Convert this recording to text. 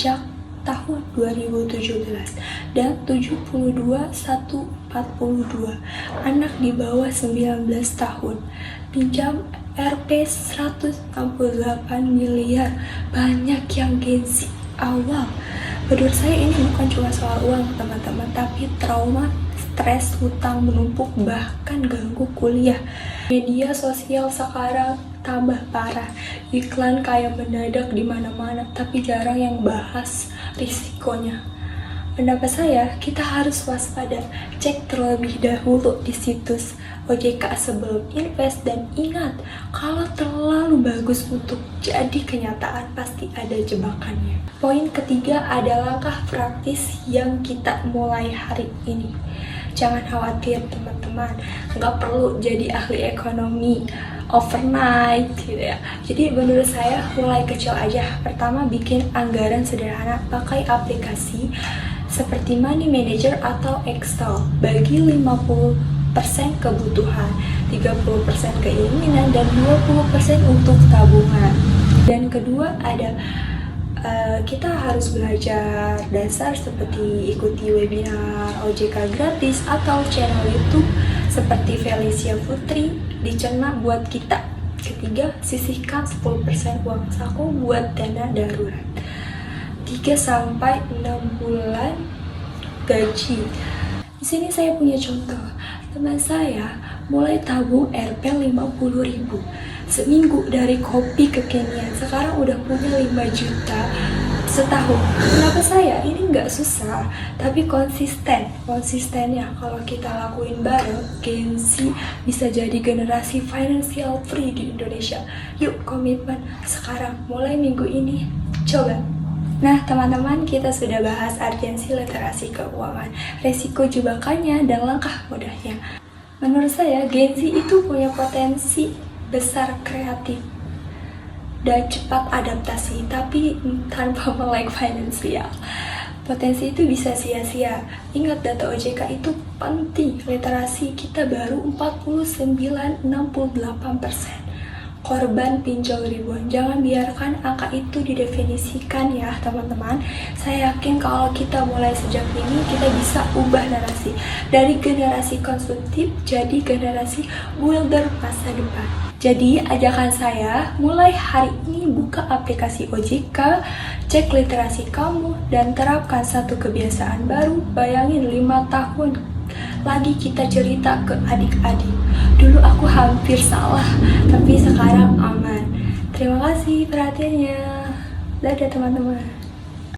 sejak tahun 2017 dan 72.142 anak di bawah 19 tahun pinjam Rp 168 miliar. Banyak yang Gen Z awal. Menurut saya ini bukan cuma soal uang teman-teman, tapi trauma, stres, hutang menumpuk, bahkan ganggu kuliah. Media sosial sekarang tambah parah, iklan kayak mendadak di mana-mana, tapi jarang yang bahas risikonya. Pendapat saya, kita harus waspada, cek terlebih dahulu di situs OJK sebelum invest, dan ingat, kalau terlalu bagus untuk jadi kenyataan pasti ada jebakannya. Poin ketiga ada langkah praktis yang kita mulai hari ini. Jangan khawatir teman-teman, nggak perlu jadi ahli ekonomi overnight gitu ya. Jadi menurut saya mulai kecil aja. Pertama, bikin anggaran sederhana, pakai aplikasi seperti Money Manager atau Excel. Bagi 50% kebutuhan, 30% keinginan, dan 20% untuk tabungan. Dan kedua ada kita harus belajar dasar seperti ikuti webinar OJK gratis atau channel YouTube seperti Felicia Putri dicerna buat kita. Ketiga, sisihkan 10% uang saku buat dana darurat 3-6 bulan gaji. Di sini saya punya contoh. Teman saya mulai tabung Rp 50.000 seminggu dari kopi kekinian. Sekarang udah punya 5 juta setahun. Kenapa saya? Ini nggak susah, tapi konsistennya kalau kita lakuin bareng, Gen Z bisa jadi generasi financial free di Indonesia. Yuk komitmen sekarang, mulai minggu ini, coba. Nah teman-teman, kita sudah bahas urgensi literasi keuangan, resiko jebakannya, dan langkah mudahnya. Menurut saya, Gen Z itu punya potensi besar, kreatif, dan cepat adaptasi, tapi tanpa melek finansial. Potensi itu bisa sia-sia. Ingat, data OJK itu penting. Literasi kita baru 49,68%. Korban pinjol ribuan. Jangan biarkan angka itu didefinisikan ya teman-teman. Saya yakin kalau kita mulai sejak ini, kita bisa ubah narasi dari generasi konsumtif jadi generasi builder masa depan. Jadi ajakan saya, mulai hari ini buka aplikasi OJK, cek literasi kamu, dan terapkan satu kebiasaan baru. Bayangin 5 tahun lagi kita cerita ke adik-adik. Dulu aku hampir salah, tapi sekarang aman. Terima kasih perhatiannya. Dadah teman-teman.